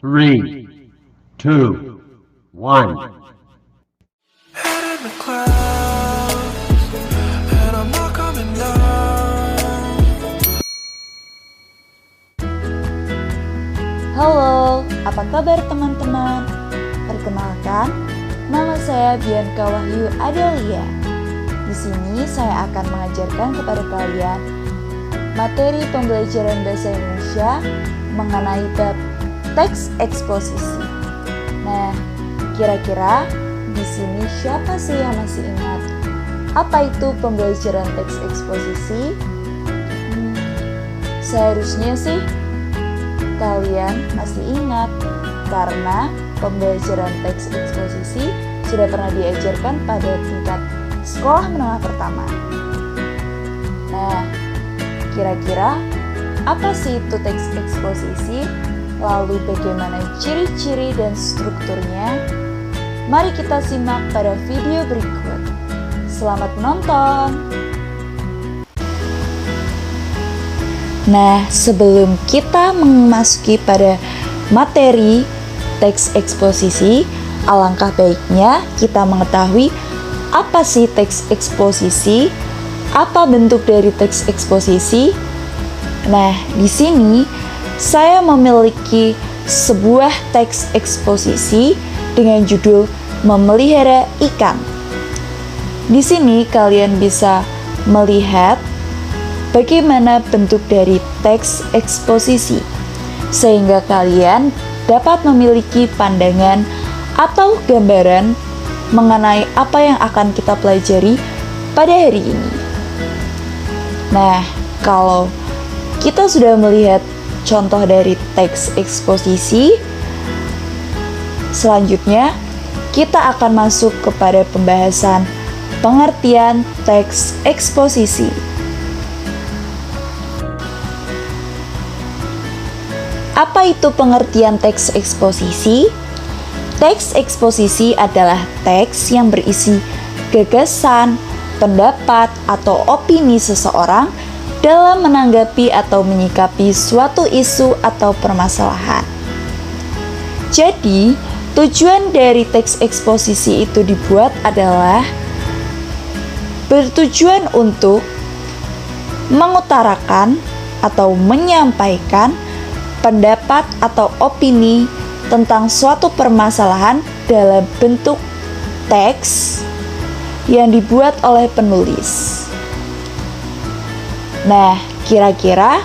3, 2, 1. Head in the clouds, and I'm not coming down. Halo, apa kabar teman-teman? Perkenalkan, nama saya Bianca Wahyu Adelia. Di sini saya akan mengajarkan kepada kalian materi pembelajaran bahasa Indonesia mengenai bab teks eksposisi. Nah, kira-kira di sini siapa sih yang masih ingat apa itu pembelajaran teks eksposisi? Seharusnya sih kalian masih ingat karena pembelajaran teks eksposisi sudah pernah diajarkan pada tingkat sekolah menengah pertama. Nah, kira-kira apa sih itu teks eksposisi? Lalu bagaimana ciri-ciri dan strukturnya? Mari kita simak pada video berikut. Selamat menonton! Nah, sebelum kita memasuki pada materi teks eksposisi, alangkah baiknya kita mengetahui apa sih teks eksposisi, apa bentuk dari teks eksposisi. Nah, di sini saya memiliki sebuah teks eksposisi dengan judul Memelihara Ikan. Di sini kalian bisa melihat bagaimana bentuk dari teks eksposisi, sehingga kalian dapat memiliki pandangan atau gambaran mengenai apa yang akan kita pelajari pada hari ini. Nah, kalau kita sudah melihat contoh dari teks eksposisi, selanjutnya kita akan masuk kepada pembahasan pengertian teks eksposisi. Apa itu pengertian teks eksposisi? Teks eksposisi adalah teks yang berisi gagasan, pendapat, atau opini seseorang dalam menanggapi atau menyikapi suatu isu atau permasalahan. Jadi, tujuan dari teks eksposisi itu dibuat adalah bertujuan untuk mengutarakan atau menyampaikan pendapat atau opini tentang suatu permasalahan dalam bentuk teks yang dibuat oleh penulis. Nah, kira-kira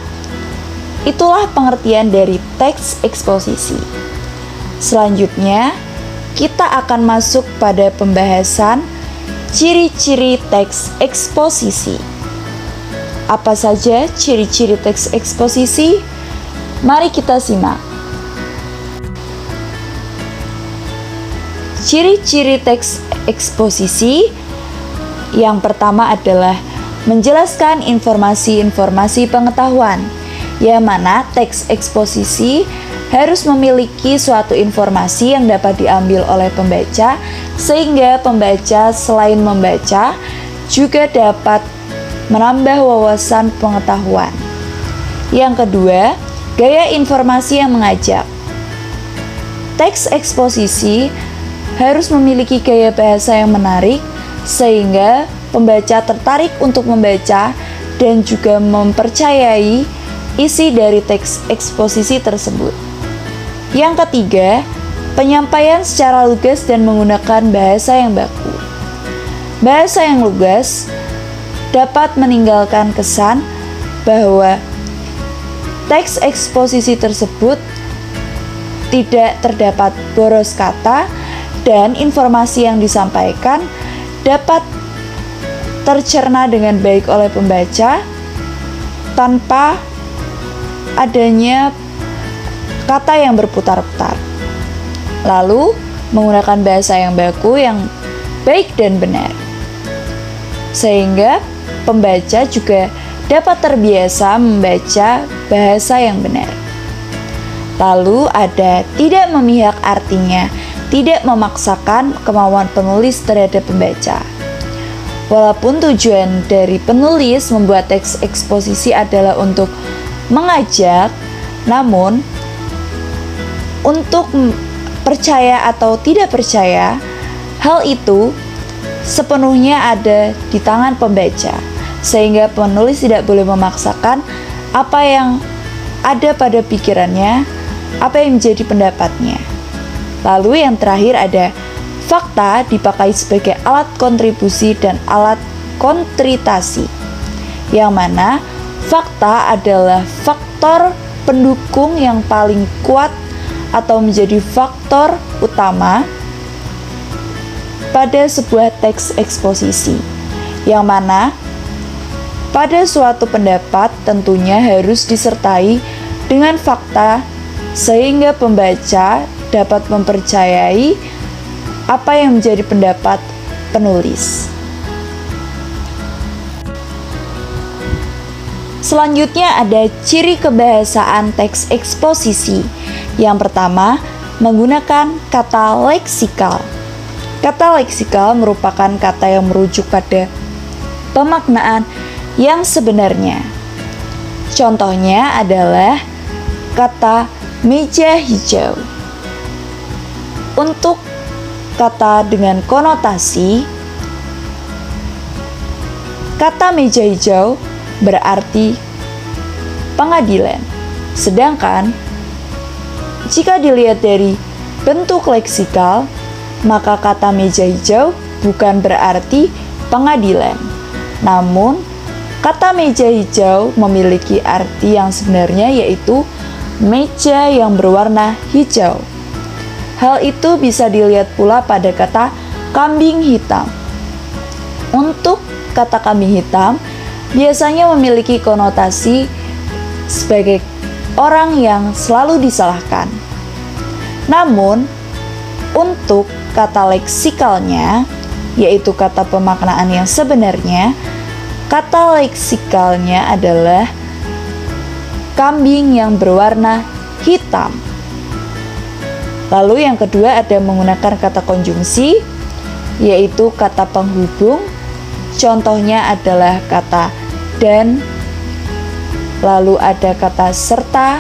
itulah pengertian dari teks eksposisi. Selanjutnya, kita akan masuk pada pembahasan ciri-ciri teks eksposisi. Apa saja ciri-ciri teks eksposisi? Mari kita simak. Ciri-ciri teks eksposisi yang pertama adalah menjelaskan informasi-informasi pengetahuan, yang mana teks eksposisi harus memiliki suatu informasi yang dapat diambil oleh pembaca, sehingga pembaca selain membaca juga dapat menambah wawasan pengetahuan. Yang kedua, gaya informasi yang mengajak. Teks eksposisi harus memiliki gaya bahasa yang menarik, sehingga pembaca tertarik untuk membaca dan juga mempercayai isi dari teks eksposisi tersebut. Yang ketiga, penyampaian secara lugas dan menggunakan bahasa yang baku. Bahasa yang lugas dapat meninggalkan kesan bahwa teks eksposisi tersebut tidak terdapat boros kata dan informasi yang disampaikan dapat tercerna dengan baik oleh pembaca tanpa adanya kata yang berputar-putar. Lalu, menggunakan bahasa yang baku yang baik dan benar, sehingga pembaca juga dapat terbiasa membaca bahasa yang benar. Lalu ada tidak memihak, artinya tidak memaksakan kemauan penulis terhadap pembaca. Walaupun tujuan dari penulis membuat teks eksposisi adalah untuk mengajak, namun untuk percaya atau tidak percaya, hal itu sepenuhnya ada di tangan pembaca, sehingga penulis tidak boleh memaksakan apa yang ada pada pikirannya, apa yang menjadi pendapatnya. Lalu yang terakhir ada fakta dipakai sebagai alat kontribusi dan alat kontritasi, yang mana fakta adalah faktor pendukung yang paling kuat atau menjadi faktor utama pada sebuah teks eksposisi, yang mana pada suatu pendapat tentunya harus disertai dengan fakta sehingga pembaca dapat mempercayai apa yang menjadi pendapat penulis. Selanjutnya ada ciri kebahasaan teks eksposisi. Yang pertama, menggunakan kata leksikal. Kata leksikal merupakan kata yang merujuk pada pemaknaan yang sebenarnya. Contohnya adalah kata meja hijau. Untuk kata dengan konotasi, kata meja hijau berarti pengadilan. Sedangkan jika dilihat dari bentuk leksikal, maka kata meja hijau bukan berarti pengadilan. Namun, kata meja hijau memiliki arti yang sebenarnya, yaitu meja yang berwarna hijau. Hal itu bisa dilihat pula pada kata kambing hitam. Untuk kata kambing hitam biasanya memiliki konotasi sebagai orang yang selalu disalahkan. Namun, untuk kata leksikalnya, yaitu kata pemaknaan yang sebenarnya, kata leksikalnya adalah kambing yang berwarna hitam. Lalu yang kedua ada menggunakan kata konjungsi, yaitu kata penghubung. Contohnya adalah kata dan, lalu ada kata serta,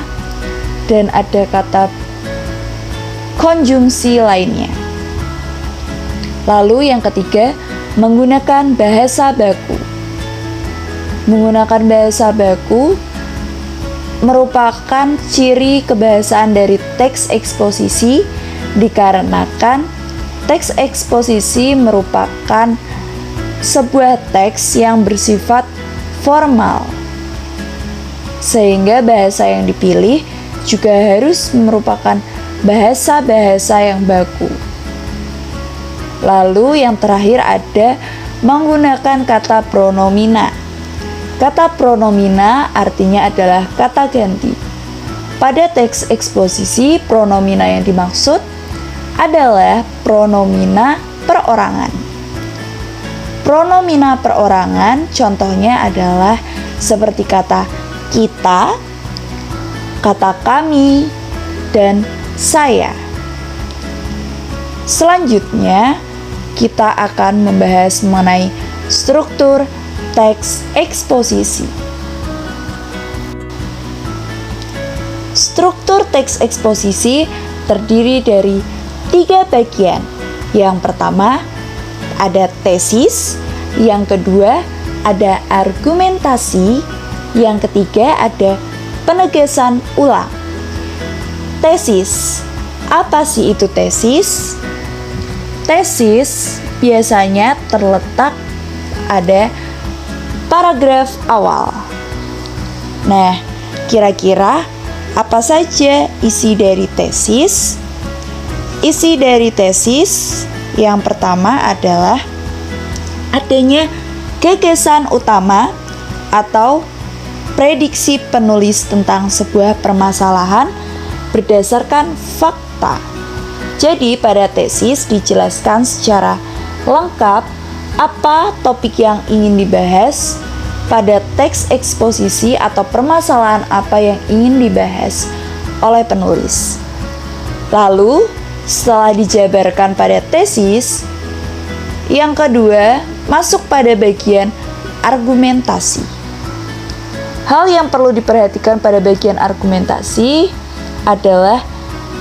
dan ada kata konjungsi lainnya. Lalu yang ketiga, menggunakan bahasa baku. Menggunakan bahasa baku merupakan ciri kebahasaan dari teks eksposisi, dikarenakan teks eksposisi merupakan sebuah teks yang bersifat formal, sehingga bahasa yang dipilih juga harus merupakan bahasa-bahasa yang baku. Lalu yang terakhir ada menggunakan kata pronomina. Kata pronomina artinya adalah kata ganti. Pada teks eksposisi, pronomina yang dimaksud adalah pronomina perorangan. Pronomina perorangan contohnya adalah seperti kata kita, kata kami, dan saya. Selanjutnya, kita akan membahas mengenai struktur teks eksposisi. Struktur teks eksposisi terdiri dari 3 bagian. Yang pertama ada tesis, yang kedua ada argumentasi, yang ketiga ada penegasan ulang. Tesis. Apa sih itu tesis? Tesis biasanya terletak ada paragraf awal. Nah, kira-kira apa saja isi dari tesis? Isi dari tesis yang pertama adalah adanya gagasan utama atau prediksi penulis tentang sebuah permasalahan berdasarkan fakta. Jadi pada tesis dijelaskan secara lengkap apa topik yang ingin dibahas pada teks eksposisi atau permasalahan apa yang ingin dibahas oleh penulis. Lalu setelah dijabarkan pada tesis, yang kedua masuk pada bagian argumentasi. Hal yang perlu diperhatikan pada bagian argumentasi adalah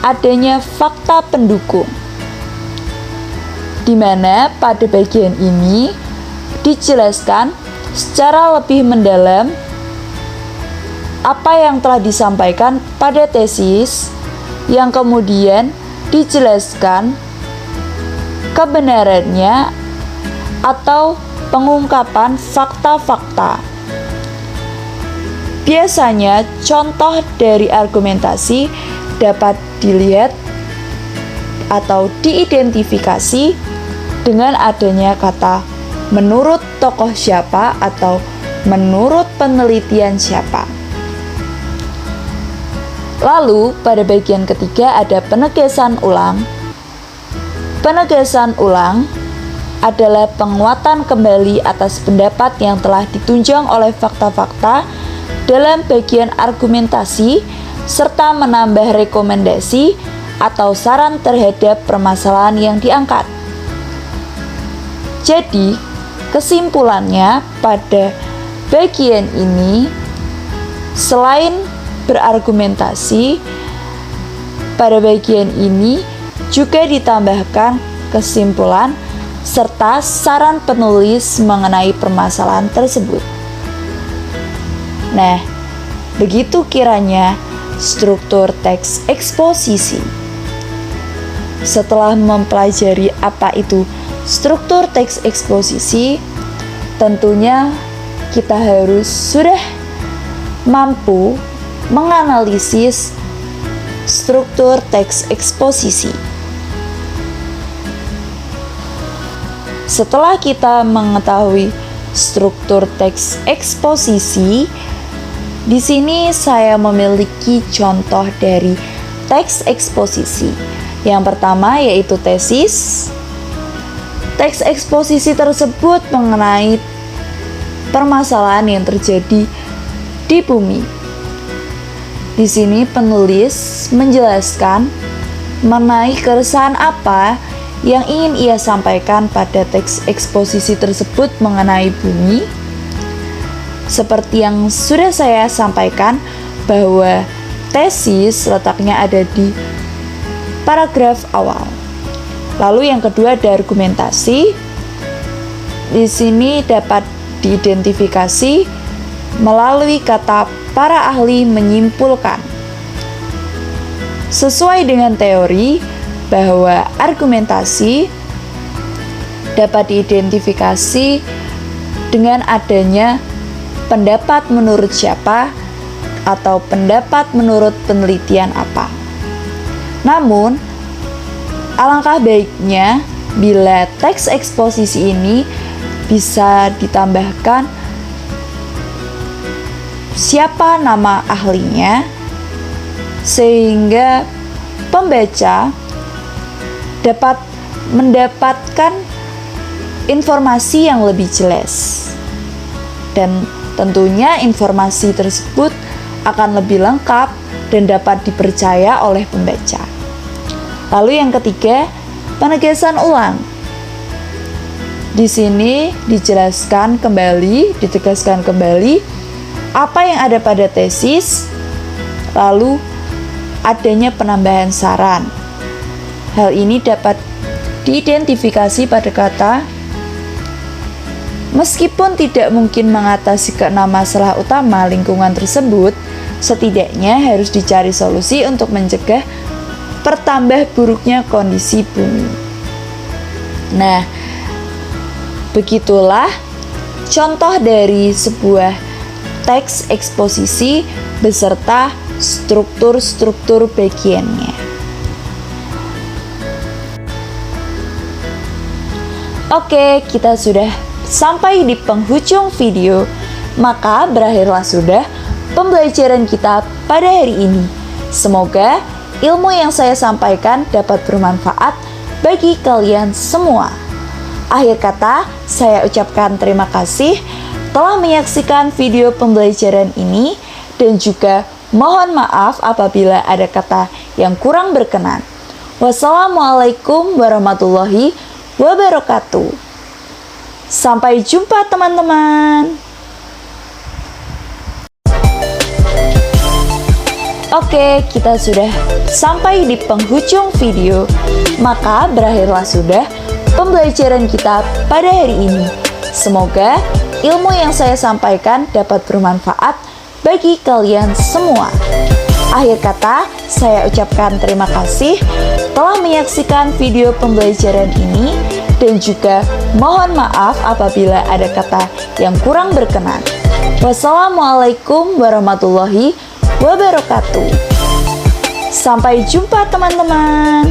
adanya fakta pendukung, di mana pada bagian ini dijelaskan secara lebih mendalam apa yang telah disampaikan pada tesis, yang kemudian dijelaskan kebenarannya atau pengungkapan fakta-fakta. Biasanya contoh dari argumentasi dapat dilihat atau diidentifikasi dengan adanya kata menurut tokoh siapa atau menurut penelitian siapa. Lalu pada bagian ketiga ada penegasan ulang. Penegasan ulang adalah penguatan kembali atas pendapat yang telah ditunjang oleh fakta-fakta dalam bagian argumentasi, serta menambah rekomendasi atau saran terhadap permasalahan yang diangkat. Jadi, kesimpulannya pada bagian ini, selain berargumentasi, pada bagian ini juga ditambahkan kesimpulan serta saran penulis mengenai permasalahan tersebut. Nah, begitu kiranya struktur teks eksposisi. Setelah mempelajari apa itu struktur teks eksposisi, tentunya kita harus sudah mampu menganalisis struktur teks eksposisi. Setelah kita mengetahui struktur teks eksposisi, di sini saya memiliki contoh dari teks eksposisi. Yang pertama yaitu tesis. Teks eksposisi tersebut mengenai permasalahan yang terjadi di bumi. Di sini penulis menjelaskan mengenai keresahan apa yang ingin ia sampaikan pada teks eksposisi tersebut mengenai bumi. Seperti yang sudah saya sampaikan bahwa tesis letaknya ada di paragraf awal. Lalu yang kedua ada argumentasi. Di sini dapat diidentifikasi melalui kata para ahli menyimpulkan. Sesuai dengan teori bahwa argumentasi dapat diidentifikasi dengan adanya pendapat menurut siapa atau pendapat menurut penelitian apa. Namun, alangkah baiknya bila teks eksposisi ini bisa ditambahkan siapa nama ahlinya, sehingga pembaca dapat mendapatkan informasi yang lebih jelas. Dan tentunya informasi tersebut akan lebih lengkap dan dapat dipercaya oleh pembaca. Lalu yang ketiga, penegasan ulang. Di sini dijelaskan kembali, ditegaskan kembali apa yang ada pada tesis, lalu adanya penambahan saran. Hal ini dapat diidentifikasi pada kata meskipun tidak mungkin mengatasi keenam masalah utama lingkungan tersebut, setidaknya harus dicari solusi untuk mencegah pertambah buruknya kondisi bumi. Nah, begitulah contoh dari sebuah teks eksposisi beserta struktur-struktur bagiannya. Oke, kita sudah sampai di penghujung video, maka berakhirlah sudah pembelajaran kita pada hari ini. Semoga ilmu yang saya sampaikan dapat bermanfaat bagi kalian semua. Akhir kata, saya ucapkan terima kasih telah menyaksikan video pembelajaran ini dan juga mohon maaf apabila ada kata yang kurang berkenan. Wassalamualaikum warahmatullahi wabarakatuh. Sampai jumpa teman-teman. Oke, kita sudah sampai di penghujung video. Maka berakhirlah sudah pembelajaran kita pada hari ini. Semoga ilmu yang saya sampaikan dapat bermanfaat bagi kalian semua. Akhir kata, saya ucapkan terima kasih telah menyaksikan video pembelajaran ini dan juga mohon maaf apabila ada kata yang kurang berkenan. Wassalamualaikum warahmatullahi wabarakatuh. Sampai jumpa teman-teman.